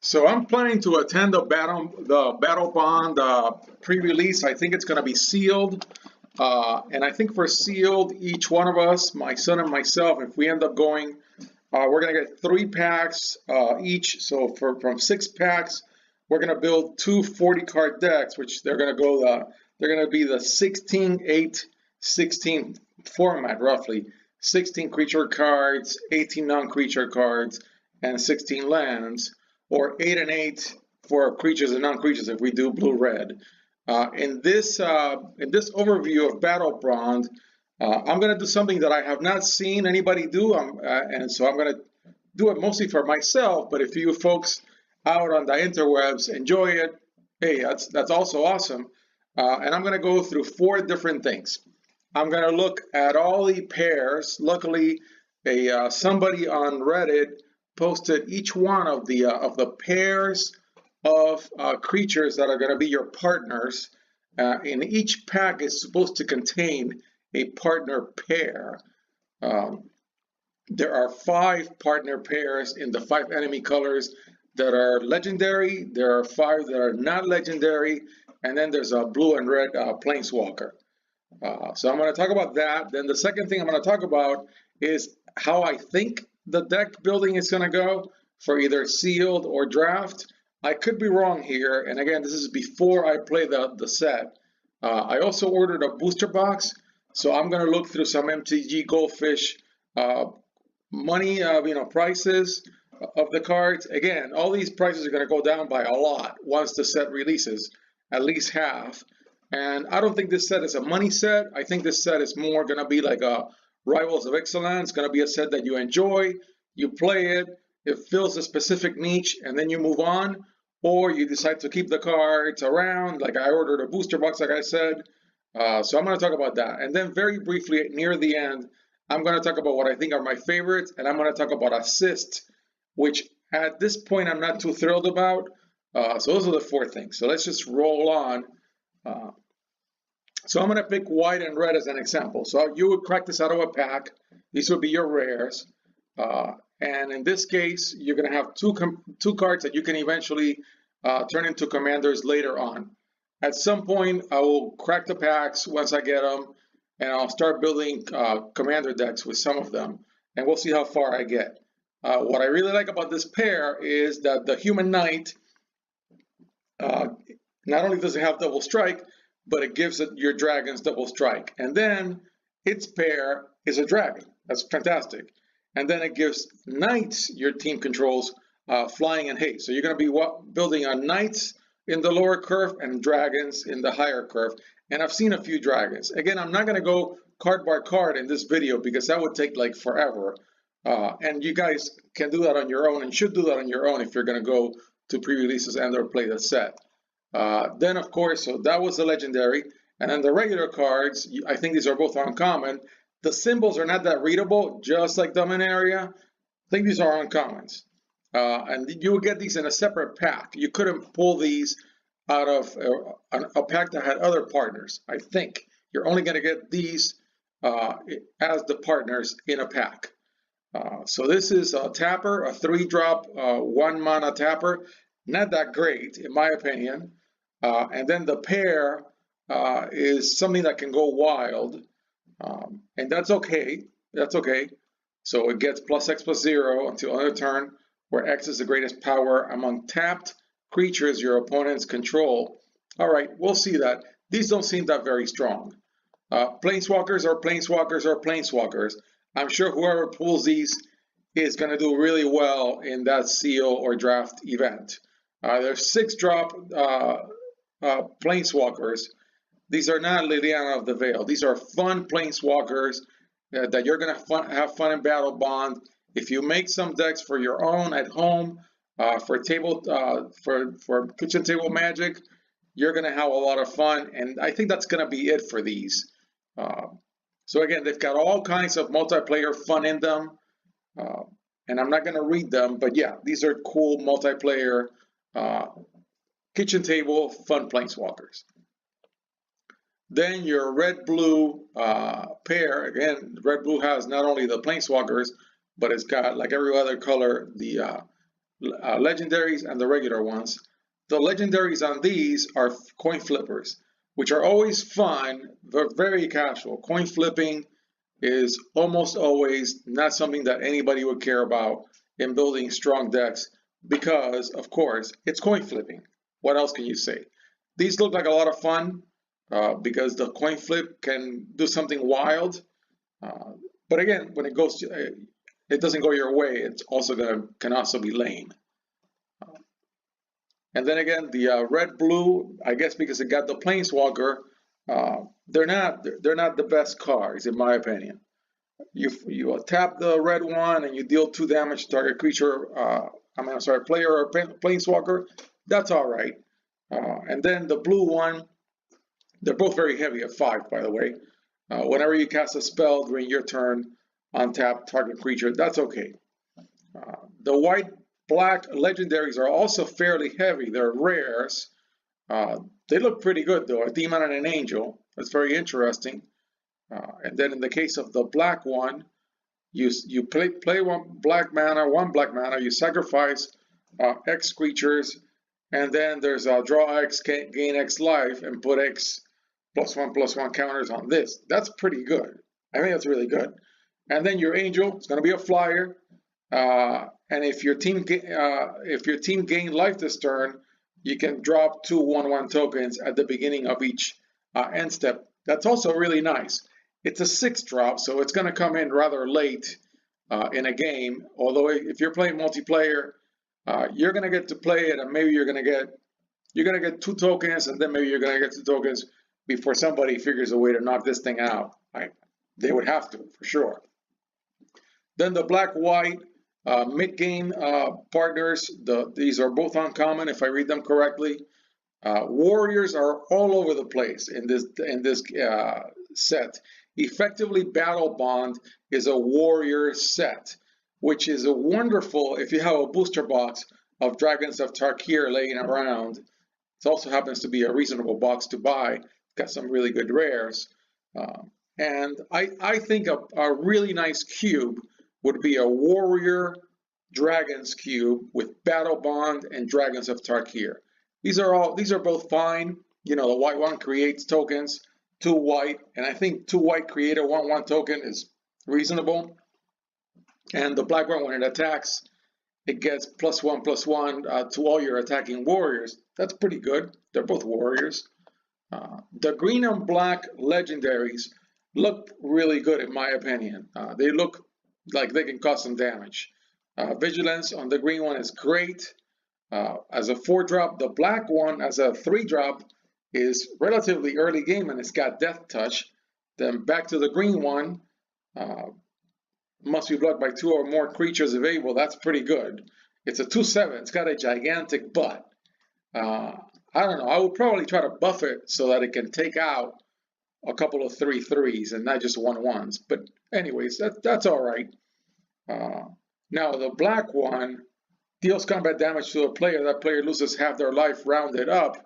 So I'm planning to attend the Battlebond pre-release. I think it's going to be sealed, and I think for sealed, each one of us, my son and myself, if we end up going, we're going to get 3 packs each. So from 6 packs, we're going to build 2 40-card decks, which they're going to go they're going to be the 16-8-16 format roughly. 16 creature cards, 18 non-creature cards, and 16 lands, or 8 and 8 for creatures and non-creatures if we do blue-red. In this overview of Battlebond, I'm going to do something that I have not seen anybody do, and so I'm going to do it mostly for myself. But if you folks out on the interwebs enjoy it, hey, that's also awesome. And I'm going to go through 4 different things. I'm going to look at all the pairs. Luckily, somebody on Reddit posted each one of the pairs of creatures that are going to be your partners. And each pack is supposed to contain a partner pair. There are 5 partner pairs in the 5 enemy colors that are legendary. There are 5 that are not legendary, and then there's a blue and red planeswalker. So I'm going to talk about that. Then the second thing I'm going to talk about is how I think the deck building is going to go for either sealed or draft. I could be wrong here, and again, this is before I play the set. I also ordered a booster box, so I'm going to look through some MTG Goldfish money, prices of the cards. Again, all these prices are going to go down by a lot once the set releases, at least half. And I don't think this set is a money set. I think this set is more going to be like a Rivals of Ixalan. It's going to be a set that you enjoy, you play it, it fills a specific niche, and then you move on. Or you decide to keep the cards around, like I ordered a booster box, like I said. So I'm going to talk about that. And then very briefly, near the end, I'm going to talk about what I think are my favorites, and I'm going to talk about assists, which at this point I'm not too thrilled about. So those are the 4 things. So let's just roll on. So I'm going to pick white and red as an example. So you would crack this out of a pack. These would be your rares. And in this case, you're going to have 2 cards that you can eventually turn into commanders later on. At some point, I will crack the packs once I get them, and I'll start building commander decks with some of them, and we'll see how far I get. What I really like about this pair is that the Human Knight, not only does it have double strike, but it gives your dragons double strike. And then its pair is a dragon. That's fantastic. And then it gives knights your team controls flying and haste. So you're going to be building on knights in the lower curve and dragons in the higher curve. And I've seen a few dragons. Again, I'm not going to go card by card in this video because that would take like forever. And you guys can do that on your own and should do that on your own if you're going to go to pre-releases and or play the set. Then, of course, so that was the legendary. And then the regular cards, I think these are both uncommon. The symbols are not that readable, just like Dominaria. I think these are uncommons. And you will get these in a separate pack. You couldn't pull these out of a pack that had other partners, I think. You're only going to get these as the partners in a pack. So this is a tapper, a 3-drop, 1-mana tapper. Not that great, in my opinion. And then the pair is something that can go wild. And that's okay. That's okay. So it gets +X+0 until end of turn, where X is the greatest power among tapped creatures your opponents control. All right, we'll see that. These don't seem that very strong. Planeswalkers are planeswalkers are planeswalkers. I'm sure whoever pulls these is going to do really well in that seal or draft event. There's 6-drop planeswalkers. These are not Liliana of the Veil. These are fun planeswalkers that you're going to have fun in Battlebond. If you make some decks for your own at home, for kitchen table magic, you're going to have a lot of fun. And I think that's going to be it for these. So again, they've got all kinds of multiplayer fun in them. And I'm not going to read them, but yeah, these are cool multiplayer kitchen table fun planeswalkers. Then your red-blue pair, again, red-blue has not only the planeswalkers, but it's got, like every other color, the legendaries and the regular ones. The legendaries on these are coin flippers, which are always fun, but very casual. Coin flipping is almost always not something that anybody would care about in building strong decks because, of course, it's coin flipping. What else can you say? These look like a lot of fun because the coin flip can do something wild. But again, when it doesn't go your way, it's also can also be lame. And then again, the red blue, I guess because it got the planeswalker, they're not the best cards in my opinion. You tap the red one and you deal 2 damage to target creature. Player or planeswalker. That's all right. And then the blue one, they're both very heavy at 5, by the way. Whenever you cast a spell during your turn, untap target creature. That's okay. The white-black legendaries are also fairly heavy. They're rares. They look pretty good though. A demon and an angel. That's very interesting. And then in the case of the black one, you play one black mana, you sacrifice X creatures, and then there's a draw X, gain X life, and put X +1/+1 counters on this. That's pretty good. I think that's really good. And then your angel is going to be a flyer, and if your team gain life this turn, you can drop 2 1/1 tokens at the beginning of each end step. That's also really nice. It's a 6-drop, so it's going to come in rather late in a game. Although if you're playing multiplayer, you're going to get to play it, and maybe you're going to get 2 tokens, and then maybe you're going to get 2 tokens before somebody figures a way to knock this thing out. They would have to, for sure. Then the black-white mid-game partners. These are both uncommon, if I read them correctly. Warriors are all over the place in this set. Effectively, Battlebond is a warrior set, which is a wonderful if you have a booster box of Dragons of Tarkir laying around. It also happens to be a reasonable box to buy. It's got some really good rares. And I think a really nice cube would be a warrior dragons cube with Battlebond and Dragons of Tarkir. These are both fine. You know, the white one creates tokens. 2 white, and I think 2 white create a 1/1 token is reasonable. And the black one, when it attacks, it gets +1/+1 to all your attacking warriors. That's pretty good. They're both warriors. The green and black legendaries look really good in my opinion. They look like they can cause some damage. Vigilance on the green one is great. As a 4-drop, the black one as a 3-drop is relatively early game and it's got Death Touch. Then back to the green one, must be blocked by 2 or more creatures available. That's pretty good. It's a 2/7. It's got a gigantic butt. I don't know. I would probably try to buff it so that it can take out a couple of 3/3s and not just 1/1s. But anyways, that's all right. Now the black one deals combat damage to a player. That player loses half their life rounded up.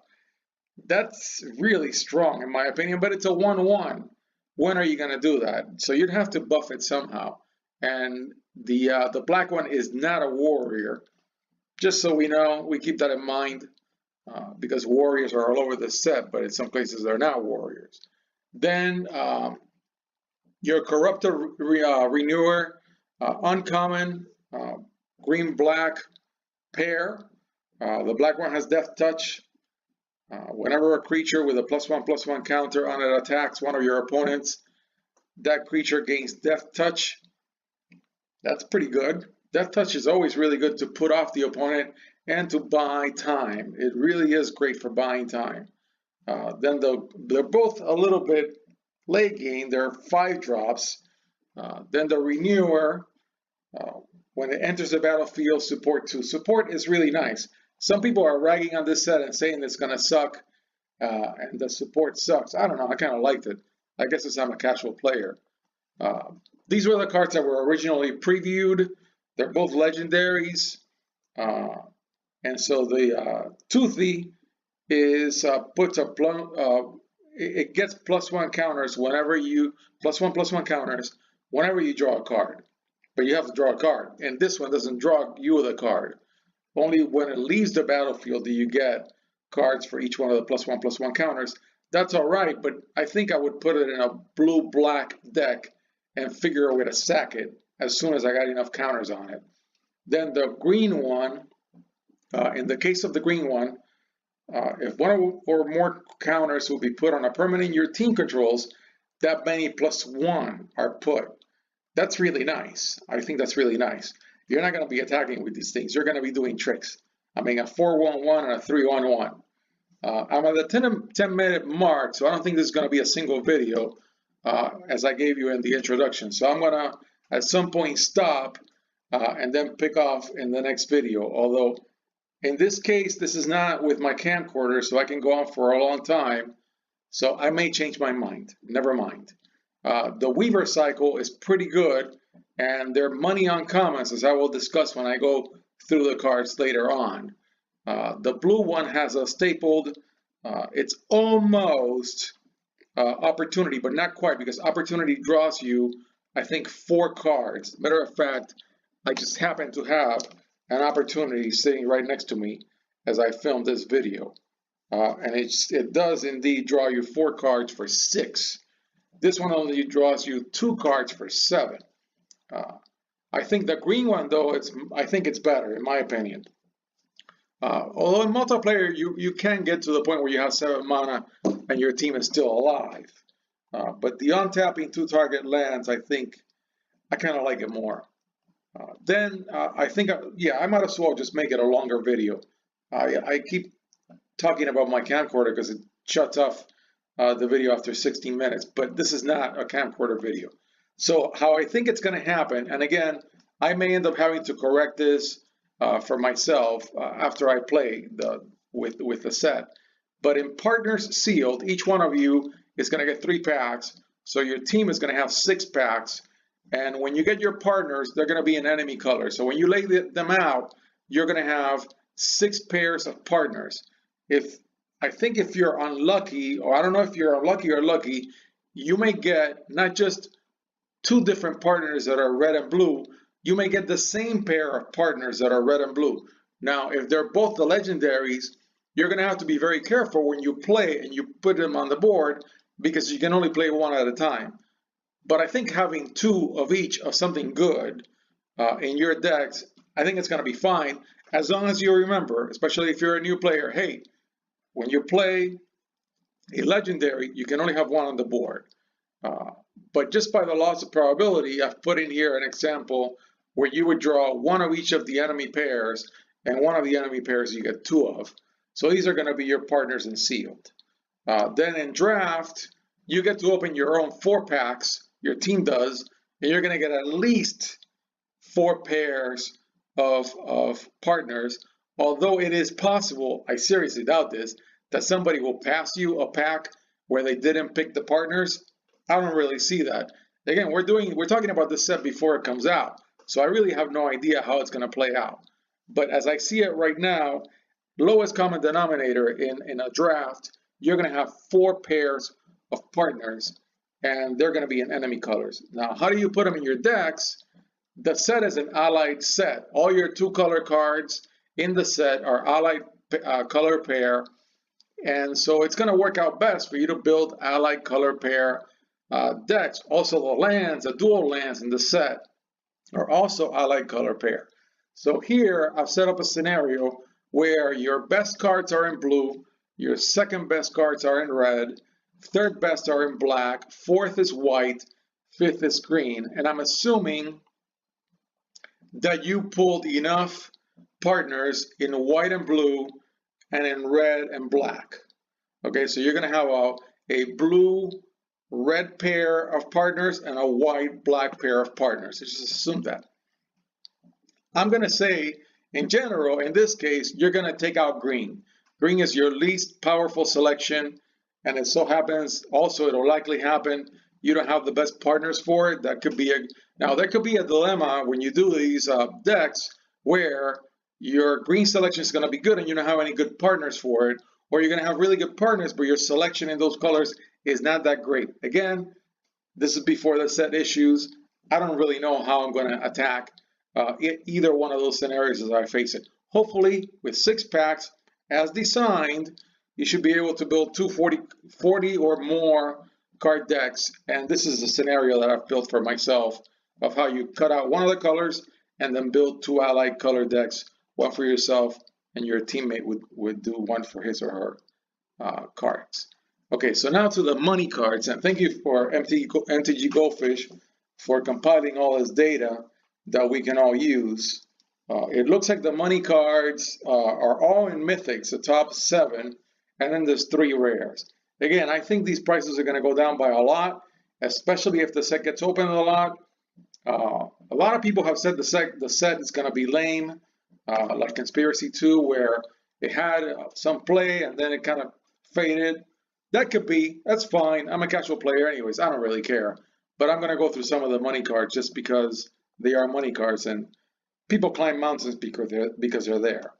That's really strong in my opinion, but it's a 1/1. When are you going to do that? So you'd have to buff it somehow. And the black one is not a warrior. Just so we know, we keep that in mind because warriors are all over the set, but in some places they're not warriors. Then your Corruptor Renewer, uncommon, green-black pair. The black one has Death Touch. Whenever a creature with a +1/+1 counter on it attacks one of your opponents, that creature gains Death Touch. That's pretty good. Death Touch is always really good to put off the opponent and to buy time. It really is great for buying time. Then they're both a little bit late game. They're 5-drops. Then the Renewer, when it enters the battlefield, support 2. Support is really nice. Some people are ragging on this set and saying it's going to suck and the support sucks. I don't know. I kind of liked it. I guess it's I'm a casual player. These were the cards that were originally previewed. They're both legendaries. And so the Toothy is puts a it gets +1 counters whenever you +1/+1 counters whenever you draw a card. But you have to draw a card, and this one doesn't draw you with a card. Only when it leaves the battlefield do you get cards for each one of the +1/+1 counters. That's all right, but I think I would put it in a blue-black deck and figure a way to sack it as soon as I got enough counters on it. Then the green one, in the case of the green one, if one or more counters will be put on a permanent your team controls, that many +1 are put. That's really nice. I think that's really nice. You're not going to be attacking with these things. You're going to be doing tricks. I mean, a 4-1-1 and a 3-1-1. I'm at the 10-minute mark, so I don't think this is going to be a single video, as I gave you in the introduction. So I'm going to, at some point, stop and then pick off in the next video. Although, in this case, this is not with my camcorder, so I can go on for a long time. So I may change my mind. Never mind. The Weaver cycle is pretty good, and they're money on commons, as I will discuss when I go through the cards later on. The blue one has a stapled, it's almost opportunity, but not quite, because opportunity draws you, I think, 4 cards. Matter of fact, I just happen to have an opportunity sitting right next to me as I film this video. And it does indeed draw you 4 cards for 6. This one only draws you 2 cards for 7. I think the green one, though, I think it's better, in my opinion. Although in multiplayer, you can get to the point where you have 7 mana and your team is still alive. But the untapping 2-target lands, I think, I kind of like it more. Then I think, I might as well just make it a longer video. I keep talking about my camcorder because it shuts off the video after 16 minutes, but this is not a camcorder video. So how I think it's going to happen, and again, I may end up having to correct this for myself after I play with the set. But in Partners Sealed, each one of you is going to get 3 packs, so your team is going to have 6 packs. And when you get your partners, they're going to be in enemy color. So when you lay them out, you're going to have 6 pairs of partners. I think if you're unlucky, or I don't know if you're unlucky or lucky, you may get not just 2 different partners that are red and blue, you may get the same pair of partners that are red and blue. Now, if they're both the legendaries, you're going to have to be very careful when you play and you put them on the board, because you can only play 1 at a time. But I think having 2 of each of something good in your decks, I think it's going to be fine, as long as you remember, especially if you're a new player, hey, when you play a legendary, you can only have 1 on the board. But just by the laws of probability, I've put in here an example where you would draw 1 of each of the enemy pairs, and 1 of the enemy pairs you get 2 of. So these are going to be your partners in Sealed. Then in Draft, you get to open your own 4 packs, your team does, and you're going to get at least 4 pairs of partners. Although it is possible, I seriously doubt this, that somebody will pass you a pack where they didn't pick the partners. I don't really see that. Again, we're talking about this set before it comes out, so I really have no idea how it's going to play out. But as I see it right now, lowest common denominator in a draft, you're going to have 4 pairs of partners, and they're going to be in enemy colors. Now, how do you put them in your decks? The set is an allied set. All your 2-color cards in the set are allied color pair, and so it's going to work out best for you to build allied color pair decks. Also, the lands, the dual lands in the set are also allied color pair. So here I've set up a scenario where your best cards are in blue, your second best cards are in red, third best are in black, fourth is white, fifth is green, and I'm assuming that you pulled enough partners in white and blue and in red and black. Okay, so you're going to have a blue-red pair of partners and a white-black pair of partners. Let's just assume that. I'm going to say, in general, in this case, you're going to take out green. Green is your least powerful selection, and it so happens, also it'll likely happen, you don't have the best partners for it. That could be now there could be a dilemma when you do these decks where your green selection is going to be good and you don't have any good partners for it, or you're going to have really good partners, but your selection in those colors is not that great. Again, this is before the set issues. I don't really know how I'm going to attack either one of those scenarios as I face it. hopefully with 6 packs as designed, you should be able to build 40 or more card decks. And this is a scenario that I've built for myself of how you cut out one of the colors and then build 2 allied color decks, one for yourself and your teammate would do one for his or her cards. Okay, so now to the money cards, and thank you for MTG Goldfish for compiling all this data that we can all use. It looks like the money cards are all in mythics, the top 7, and then there's 3 rares. Again, I think these prices are going to go down by a lot, especially if the set gets opened a lot. A lot of people have said the set is going to be lame, like Conspiracy 2, where it had some play and then it kind of faded. That could be, that's fine. I'm a casual player anyways, I don't really care. But I'm going to go through some of the money cards just because they are money cards and people climb mountains because they're there.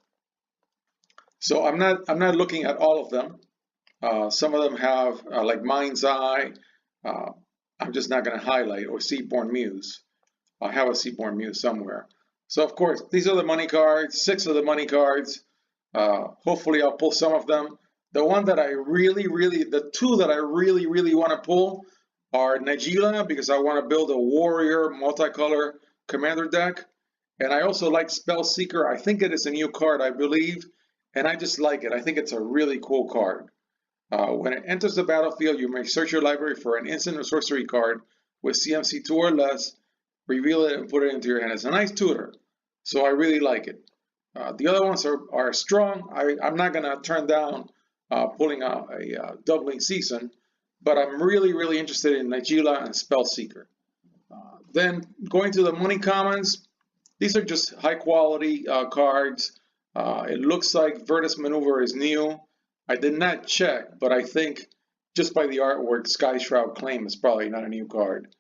So I'm not looking at all of them. Some of them have like Mind's Eye. I'm just not going to highlight, or Seaborn Muse. I have a Seaborn Muse somewhere. So of course, these are the money cards, 6 of the money cards. Hopefully I'll pull some of them. The one that the 2 that I really want to pull are Nagila, because I want to build a warrior multicolor commander deck. And I also like Spell Seeker. I think it is a new card, I believe. And I just like it. I think it's a really cool card. When it enters the battlefield, you may search your library for an instant or sorcery card with CMC 2 or less, reveal it and put it into your hand. It's a nice tutor. So I really like it. The other ones are strong. I'm not going to turn down pulling a doubling season, but I'm really interested in Nagila and Spell Seeker. Then going to the money commons, these are just high quality cards. It looks like Virtus Maneuver is new. I did not check, but I think just by the artwork, Sky Shroud Claim is probably not a new card.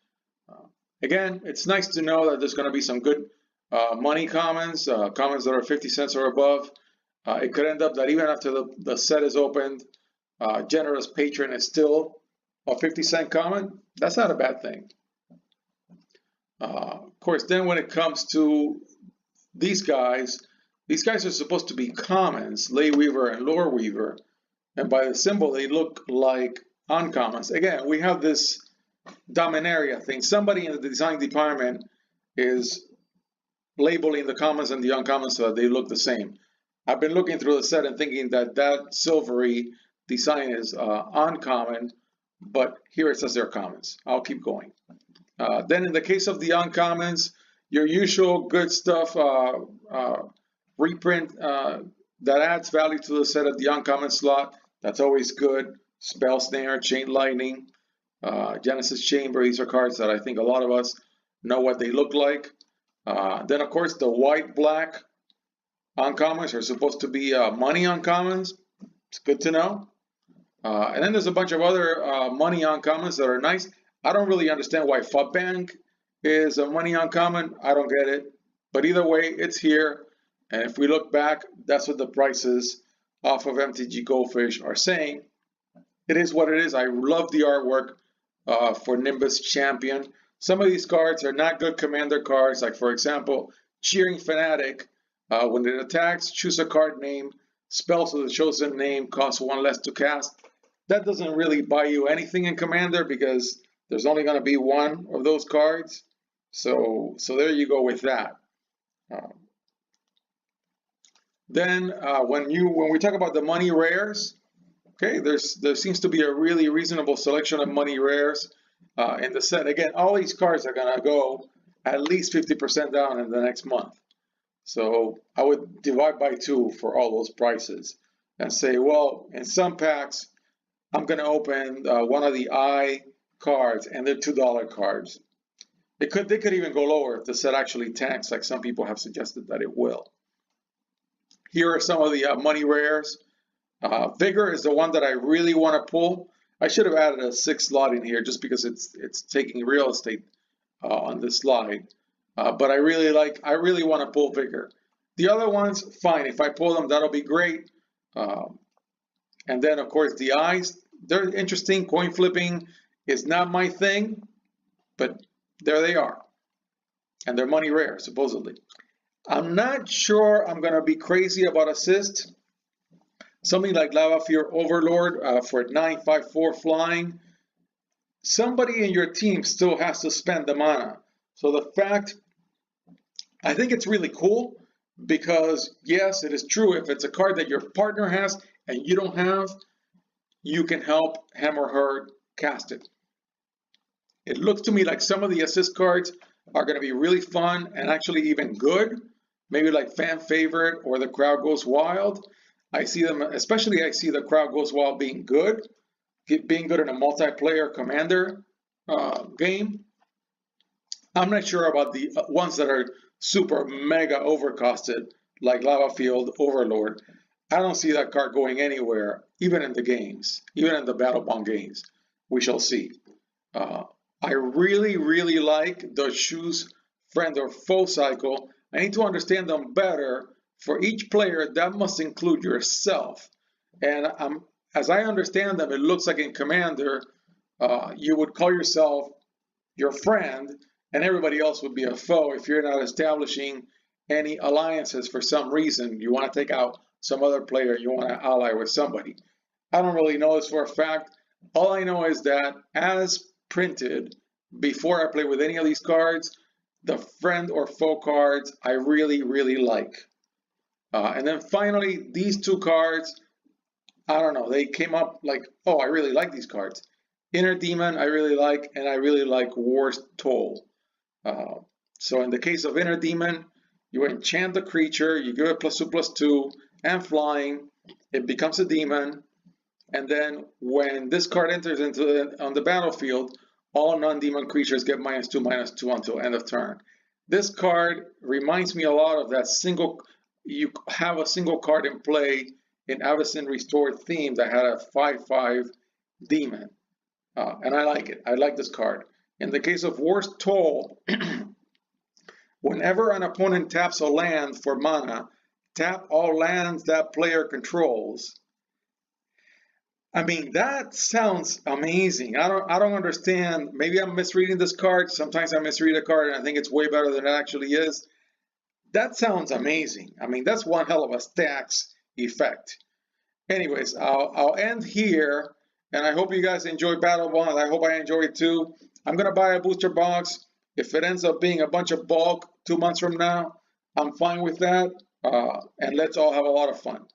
Again, it's nice to know that there's going to be some good money commons, commons that are 50 cents or above. It could end up that even after the set is opened, Generous Patron is still a 50-cent common. That's not a bad thing. Of course, then when it comes to these guys are supposed to be commons, Lay Weaver and Lore Weaver. And by the symbol, they look like uncommons. Again, we have this Dominaria thing. Somebody in the design department is labeling the commons and the uncommons so that they look the same. I've been looking through the set and thinking that silvery design is uncommon, but here it says they're commons. I'll keep going. Then in the case of the uncommons, your usual good stuff, reprint that adds value to the set at the uncommon slot. That's always good. Spell Snare, Chain Lightning, Genesis Chamber. These are cards that I think a lot of us know what they look like. Then, of course, the white-black uncommons are supposed to be money uncommons. It's good to know. And then there's a bunch of other money uncommons that are nice. I don't really understand why FUD Bank is a money uncommon. I don't get it. But either way, it's here. And if we look back, that's what the prices off of MTG Goldfish are saying. It is what it is. I love the artwork for Nimbus Champion. Some of these cards are not good commander cards. Like, for example, Cheering Fanatic. When it attacks, choose a card name. Spells with the chosen name cost 1 less to cast. That doesn't really buy you anything in Commander because there's only going to be one of those cards. So there you go with that. Then when we talk about the money rares, okay, there seems to be a really reasonable selection of money rares in the set. Again, all these cards are going to go at least 50% down in the next month. So I would divide by 2 for all those prices and say, well, in some packs, I'm going to open one of the I cards, and they're $2 cards. They could even go lower if the set actually tanks, like some people have suggested that it will. Here are some of the money rares. Vigor is the one that I really want to pull. I should have added a 6th slot in here just because it's taking real estate on this slide. But I really want to pull Vigor. The other ones, fine. If I pull them, that'll be great. And then, of course, the eyes, they're interesting. Coin flipping is not my thing, but there they are. And they're money rare, supposedly. I'm not sure I'm going to be crazy about assist. Something like Lava Fear Overlord for 954 flying. Somebody in your team still has to spend the mana. So the fact, I think it's really cool because yes, it is true. If it's a card that your partner has and you don't have, you can help him or her cast it. It looks to me like some of the assist cards are going to be really fun and actually even good. Maybe like fan favorite or the crowd goes wild. I see them, especially I see the crowd goes wild being good in a multiplayer commander game. I'm not sure about the ones that are super mega overcosted, like Lava Field Overlord. I don't see that card going anywhere, even in the games, even in the Battlebond games. We shall see. I really, really like the choose friend or foe cycle. I need to understand them better. For each player, that must include yourself. And as I understand them, it looks like in Commander, you would call yourself your friend, and everybody else would be a foe if you're not establishing any alliances for some reason. You want to take out some other player, you want to ally with somebody. I don't really know this for a fact. All I know is that as printed, before I play with any of these cards, the friend or foe cards I really, really like. And then finally, these two cards, I don't know, they came up like, oh, I really like these cards. Inner Demon, I really like, and I really like War's Toll. So in the case of Inner Demon, you enchant the creature, you give it +2/+2, and flying, it becomes a demon, and then when this card enters on the battlefield, all non-demon creatures get -2/-2 until end of turn. This card reminds me a lot of that you have a single card in play in Avacyn Restored theme that had a 5/5 demon. And I like it. I like this card. In the case of War's Toll, whenever an opponent taps a land for mana, tap all lands that player controls. I mean, that sounds amazing. I don't understand. Maybe I'm misreading this card. Sometimes I misread a card and I think it's way better than it actually is. That sounds amazing. I mean, that's one hell of a stacks effect. Anyways, I'll end here, and I hope you guys enjoy Battlebond. I hope I enjoy it too. I'm going to buy a booster box. If it ends up being a bunch of bulk 2 months from now, I'm fine with that, and let's all have a lot of fun.